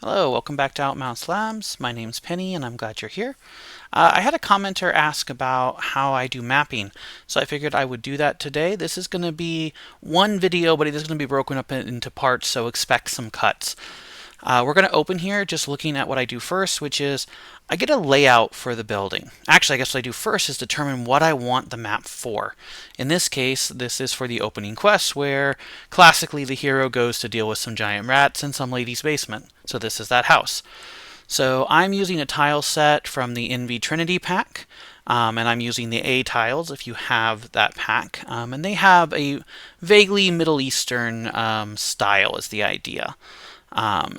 Hello, welcome back to Outmouse Labs. My name's Penny and I'm glad you're here. I had a commenter ask about how I do mapping, so I figured I would do that today. This is going to be one video, but it is going to be broken up into parts, so expect some cuts. We're going to open here just looking at what I do first, which is I get a layout for the building. Actually, I guess what I do first is determine what I want the map for. In this case, this is for the opening quest where classically the hero goes to deal with some giant rats in some lady's basement. So this is that house. So I'm using a tile set from the MZ Trinity pack. And I'm using the A tiles if you have that pack. And they have a vaguely Middle Eastern style is the idea.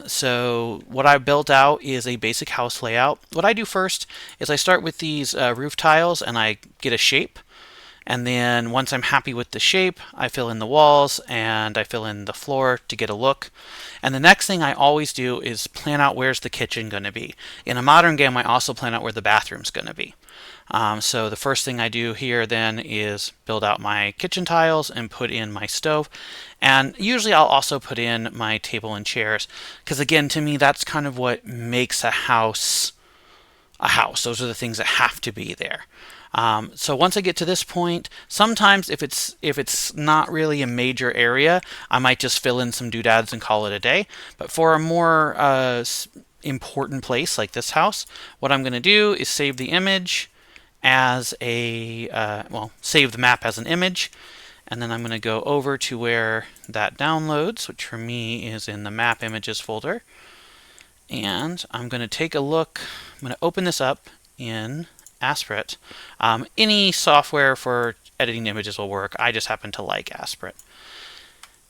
So what I built out is a basic house layout. What I do first is I start with these roof tiles and I get a shape. And then once I'm happy with the shape, I fill in the walls and I fill in the floor to get a look. And the next thing I always do is plan out where's the kitchen going to be. In a modern game, I also plan out where the bathroom's going to be. So the first thing I do here then is build out my kitchen tiles and put in my stove. And usually I'll also put in my table and chairs, because again, to me, that's kind of what makes a house a house. Those are the things that have to be there. So once I get to this point, sometimes if it's not really a major area, I might just fill in some doodads and call it a day. But for a more important place like this house, what I'm going to do is save the image as a save the map as an image, and then I'm going to go over to where that downloads, which for me is in the map images folder. And I'm going to take a look. I'm going to open this up in Aseprite. Any software for editing images will work. I just happen to like Aseprite.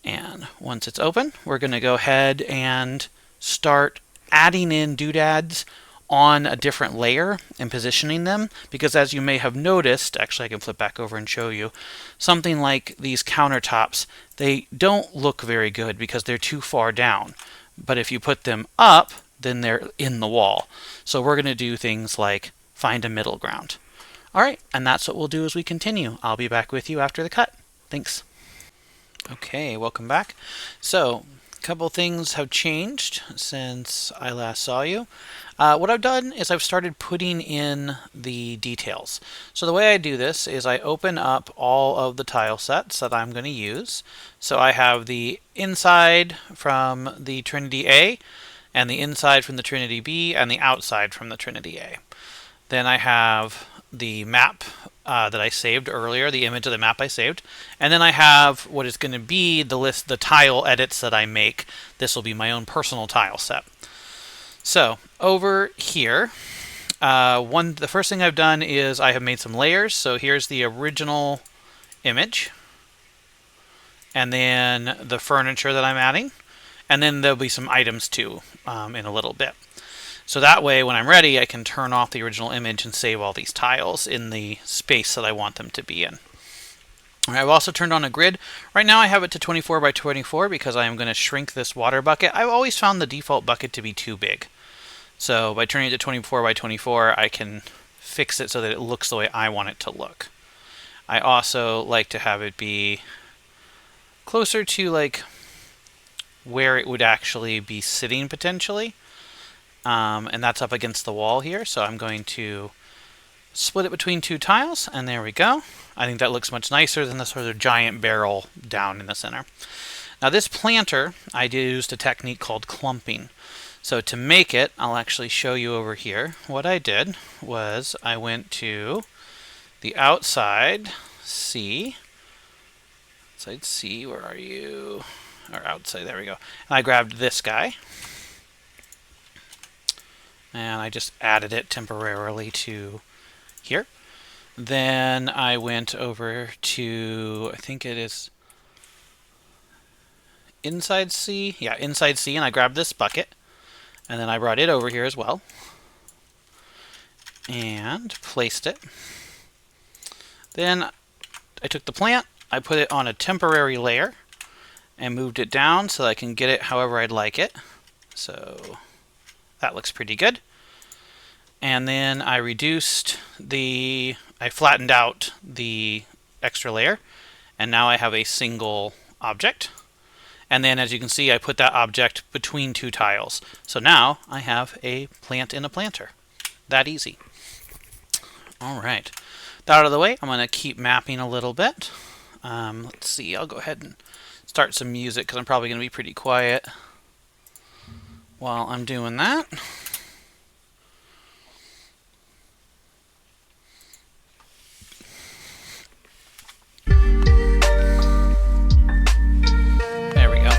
And once it's open, we're going to go ahead and start adding in doodads on a different layer and positioning them, because as you may have noticed, actually I can flip back over and show you, something like these countertops, they don't look very good because they're too far down. But if you put them up, then they're in the wall. So we're going to do things like find a middle ground. All right, and that's what we'll do as we continue. I'll be back with you after the cut. Thanks. Okay, welcome back. So, a couple things have changed since I last saw you. What I've done is I've started putting in the details. So the way I do this is I open up all of the tile sets that I'm going to use. So I have the inside from the Trinity A, and the inside from the Trinity B, and the outside from the Trinity A. Then I have the map that I saved earlier, the image of the map I saved. And then I have what is going to be the list, the tile edits that I make. This will be my own personal tile set. So over here, the first thing I've done is I have made some layers. So here's the original image, and then the furniture that I'm adding, and then there'll be some items too in a little bit. So that way, when I'm ready, I can turn off the original image and save all these tiles in the space that I want them to be in. I've also turned on a grid. Right now I have it to 24 by 24 because I am going to shrink this water bucket. I've always found the default bucket to be too big. So by turning it to 24 by 24, I can fix it so that it looks the way I want it to look. I also like to have it be closer to like where it would actually be sitting potentially. And that's up against the wall here, so I'm going to split it between two tiles, and there we go. I think that looks much nicer than the sort of giant barrel down in the center. Now this planter, I used a technique called clumping. So to make it, I'll actually show you over here. What I did was I went to the outside C. Outside C, where are you? Or outside, there we go. And I grabbed this guy. And I just added it temporarily to here. Then I went over to, I think it is inside C. Yeah, inside C, and I grabbed this bucket. And then I brought it over here as well. And placed it. Then I took the plant, I put it on a temporary layer, and moved it down so that I can get it however I'd like it. So that looks pretty good. And then I flattened out the extra layer, and now I have a single object. And then as you can see, I put that object between two tiles. So now I have a plant in a planter. That easy. All right. That out of the way, I'm going to keep mapping a little bit. Let's see, I'll go ahead and start some music because I'm probably going to be pretty quiet while I'm doing that. There we go.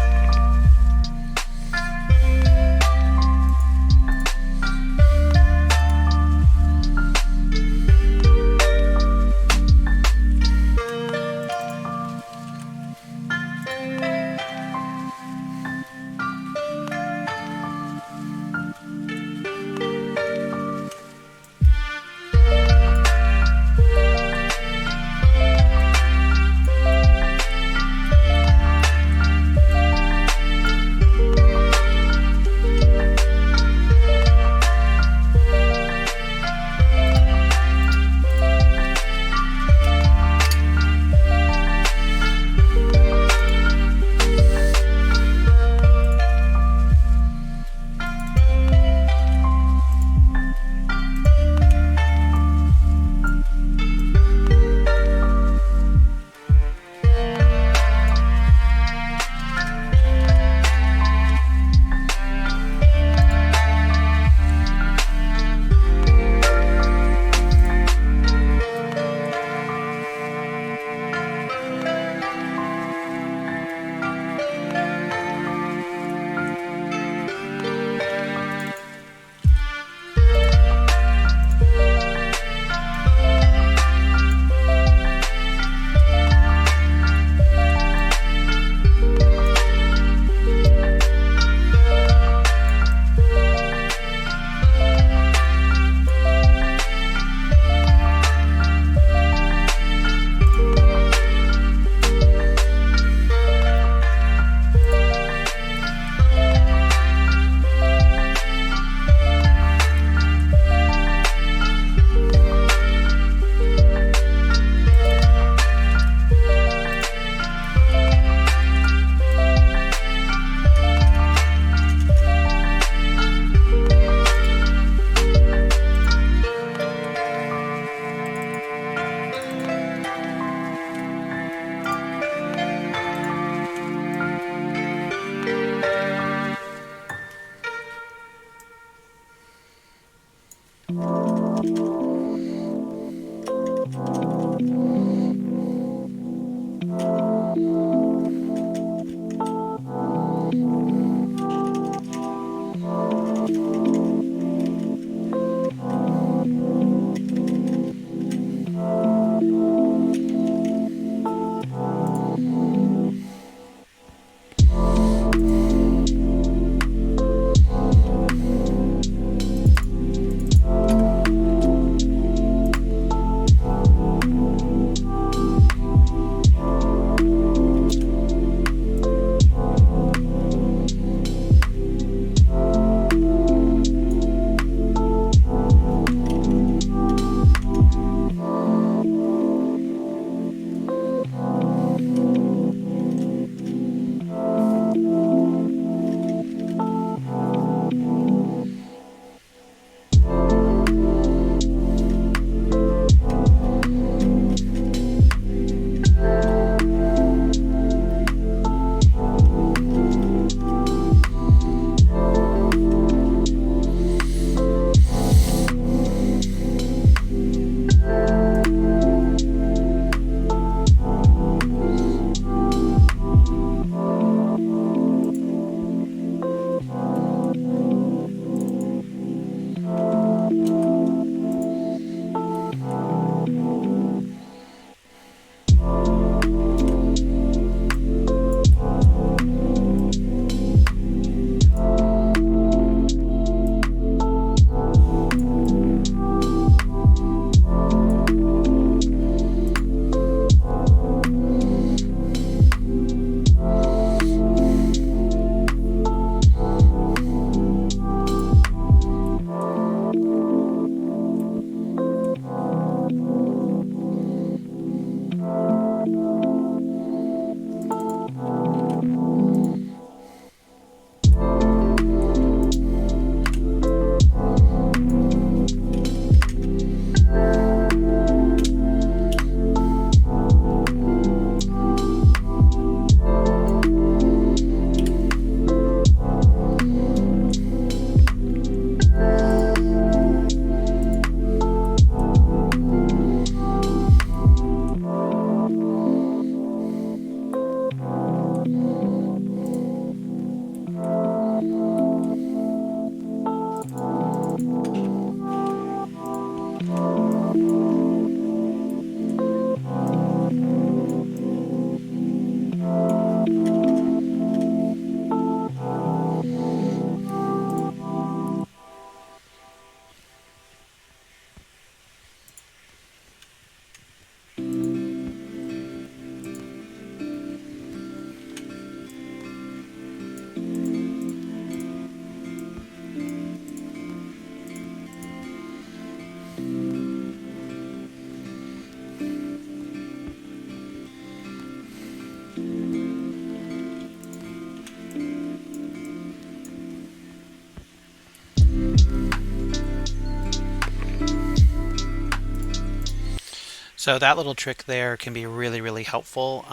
So that little trick there can be really, really helpful.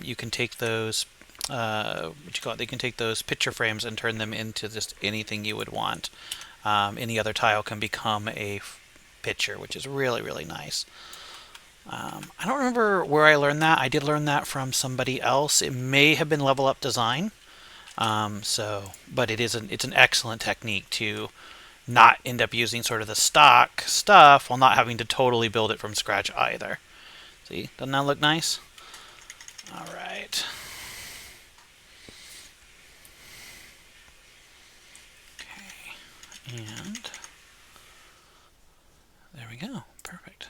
You can take those, what you call it? They can take those picture frames and turn them into just anything you would want. Any other tile can become a picture, which is really, really nice. I don't remember where I learned that. I did learn that from somebody else. It may have been Level Up Design. But it's an excellent technique to not end up using sort of the stock stuff while not having to totally build it from scratch either. See, doesn't that look nice? All right. Okay, and there we go. Perfect.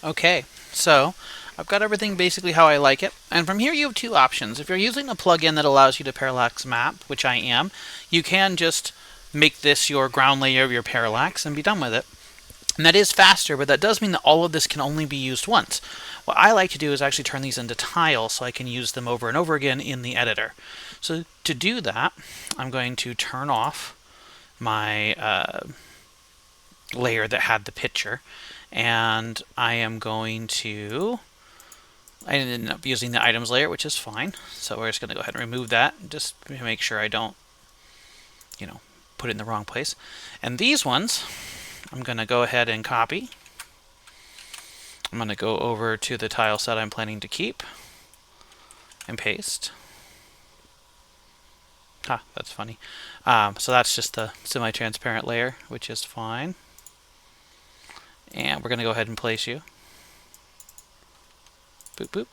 Okay, so I've got everything basically how I like it. And from here you have two options. If you're using a plugin that allows you to parallax map, which I am, you can just make this your ground layer of your parallax and be done with it. And that is faster, but that does mean that all of this can only be used once. What I like to do is actually turn these into tiles so I can use them over and over again in the editor. So to do that, I'm going to turn off my layer that had the picture, and I ended up using the items layer, which is fine. So we're just going to go ahead and remove that, just to make sure I don't, put it in the wrong place. And these ones, I'm going to go ahead and copy. I'm going to go over to the tile set I'm planning to keep and paste. That's funny. So that's just the semi-transparent layer, which is fine. And we're going to go ahead and place you. Boop, boop.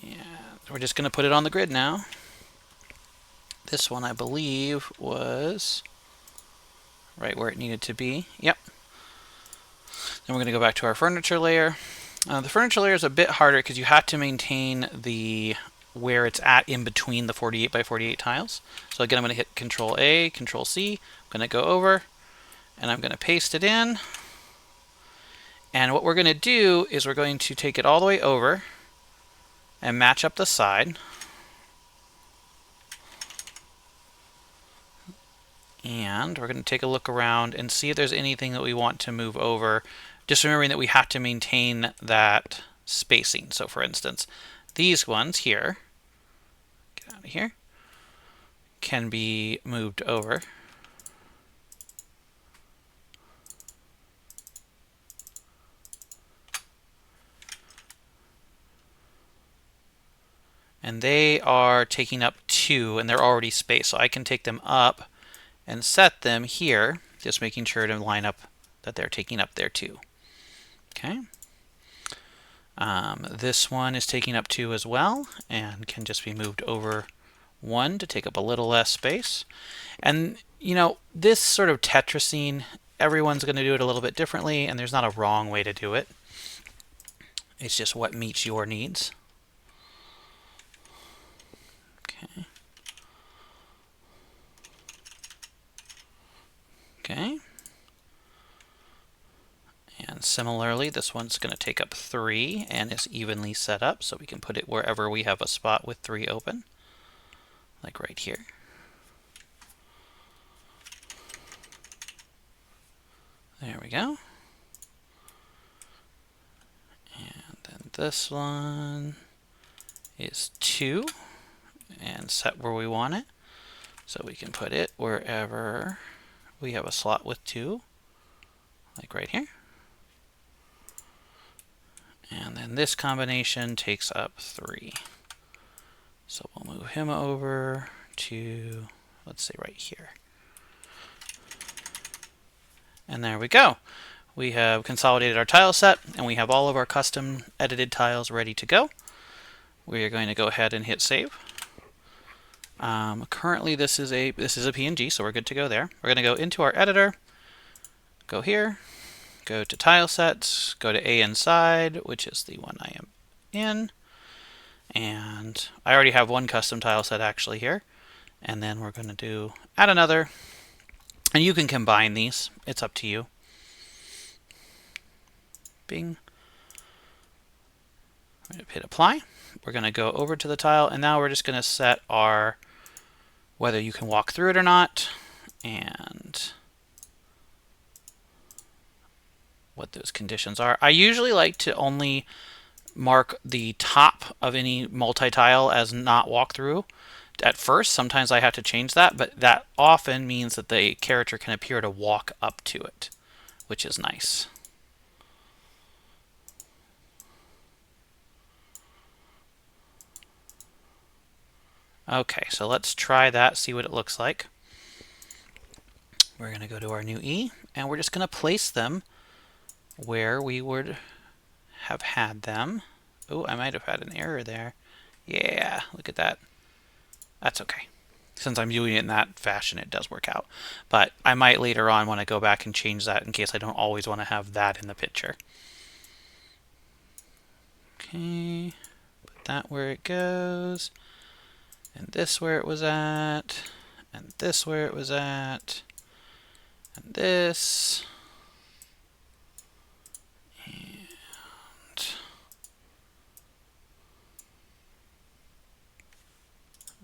And we're just going to put it on the grid now. This one, I believe, was right where it needed to be. Yep. Then we're going to go back to our furniture layer. The furniture layer is a bit harder because you have to maintain where it's at in between the 48 by 48 tiles. So again, I'm going to hit Control A, Control C. I'm going to go over, and I'm going to paste it in. And what we're going to do is we're going to take it all the way over and match up the side. And we're going to take a look around and see if there's anything that we want to move over. Just remembering that we have to maintain that spacing. So for instance, these ones here, get out of here, can be moved over. And they are taking up 2, and they're already spaced. So I can take them up and set them here, just making sure to line up that they're taking up there too. Okay. This one is taking up 2 as well, and can just be moved over 1 to take up a little less space. And this sort of tetracene, everyone's going to do it a little bit differently, and there's not a wrong way to do it. It's just what meets your needs. Okay. Okay. And similarly, this one's going to take up 3 and is evenly set up, so we can put it wherever we have a spot with 3 open, like right here. There we go. And then this one is 2 and set where we want it. So we can put it wherever we have a slot with 2, like right here. And then this combination takes up 3. So we'll move him over to, let's say, right here. And there we go. We have consolidated our tile set, and we have all of our custom edited tiles ready to go. We are going to go ahead and hit save. Currently this is a PNG, so we're good to go there. We're going to go into our editor, go here, go to Tilesets, go to A inside, which is the one I am in. And I already have one custom tile set actually here. And then we're going to add another. And you can combine these. It's up to you. Bing. I'm going to hit apply. We're going to go over to the tile, and now we're just going to set whether you can walk through it or not, and what those conditions are. I usually like to only mark the top of any multi-tile as not walk-through at first. Sometimes I have to change that, but that often means that the character can appear to walk up to it, which is nice. Okay, so let's try that, see what it looks like. We're going to go to our new E, and we're just going to place them where we would have had them. Oh, I might have had an error there. Yeah, look at that. That's okay. since I'm doing it in that fashion, it does work out. But I might later on want to go back and change that in case I don't always want to have that in the picture. Okay, put that where it goes, and this where it was at, and this where it was at, and this, and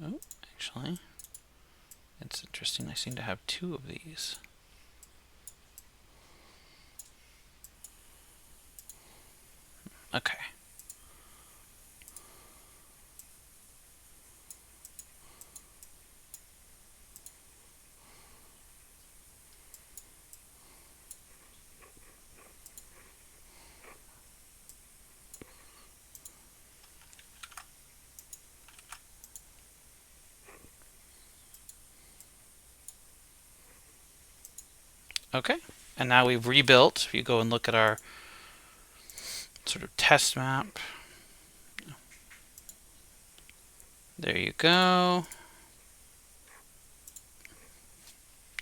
oh, actually, it's interesting. I seem to have two of these. Okay. Okay, and now we've rebuilt. If you go and look at our sort of test map, there you go.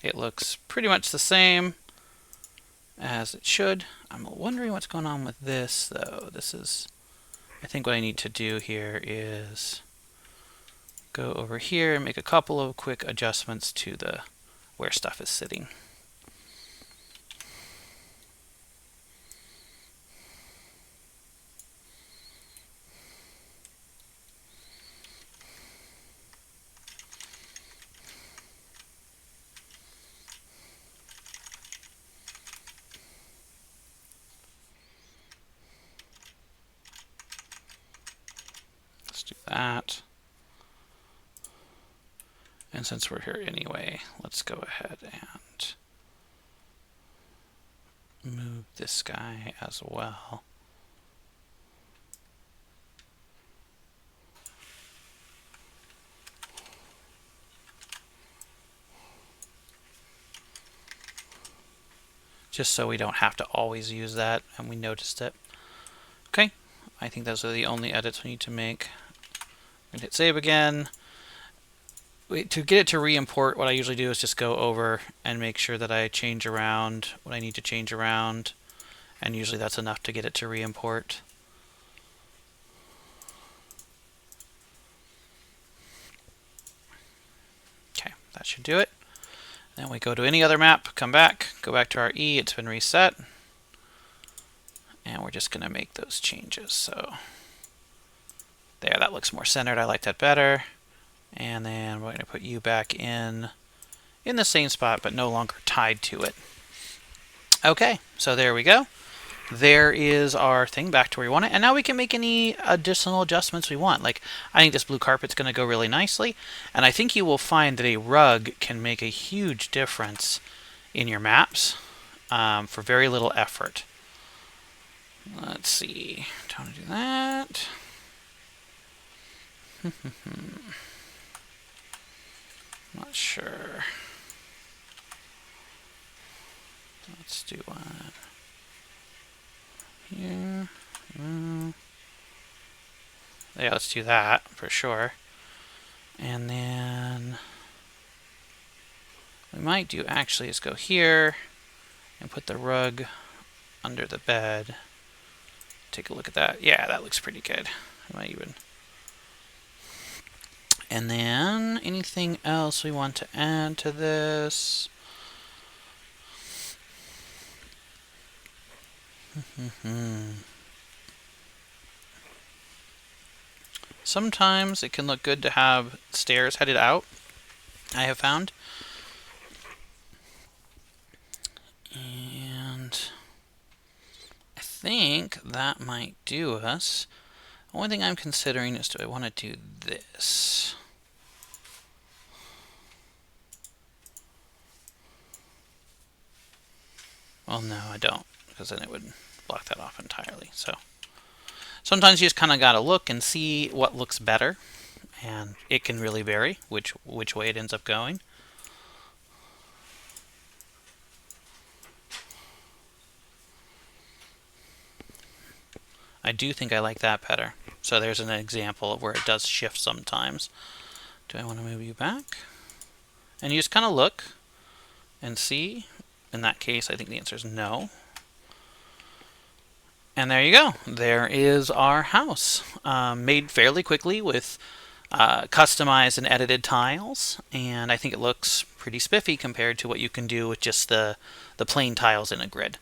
It looks pretty much the same as it should. I'm wondering what's going on with this, though. This is, I think what I need to do here is go over here and make a couple of quick adjustments to the where stuff is sitting. Let's do that. And since we're here anyway, let's go ahead and move this guy as well. Just so we don't have to always use that and we noticed it. Okay, I think those are the only edits we need to make. I'm gonna hit save again. To get it to re-import, what I usually do is just go over and make sure that I change around what I need to change around, and usually that's enough to get it to re-import. Okay, that should do it. Then we go to any other map, come back, go back to our E, it's been reset, and we're just going to make those changes. So there, that looks more centered. I like that better. And then we're going to put you back in the same spot, but no longer tied to it. Okay, so there we go. There is our thing back to where we want it. And now we can make any additional adjustments we want. Like, I think this blue carpet's going to go really nicely. And I think you will find that a rug can make a huge difference in your maps for very little effort. Let's see. Don't want to do that. Not sure. Let's do one here. Yeah, let's do that for sure. And then we might do actually is go here and put the rug under the bed. Take a look at that. Yeah, that looks pretty good. I might even. And then anything else we want to add to this? Sometimes it can look good to have stairs headed out, I have found. And I think that might do us. The only thing I'm considering is, do I want to do this? Well, no, I don't, because then it would block that off entirely. So sometimes you just kind of got to look and see what looks better, and it can really vary which way it ends up going. I do think I like that better. So there's an example of where it does shift sometimes. Do I want to move you back? And you just kind of look and see. In that case, I think the answer is no. And there you go. There is our house, made fairly quickly with customized and edited tiles, and I think it looks pretty spiffy compared to what you can do with just the plain tiles in a grid.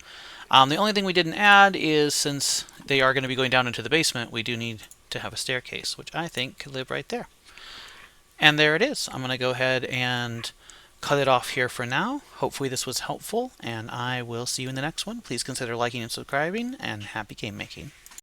The only thing we didn't add is, since they are going to be going down into the basement, we do need to have a staircase, which I think could live right there. And there it is. I'm going to go ahead and cut it off here for now. Hopefully this was helpful, and I will see you in the next one. Please consider liking and subscribing, and happy game making.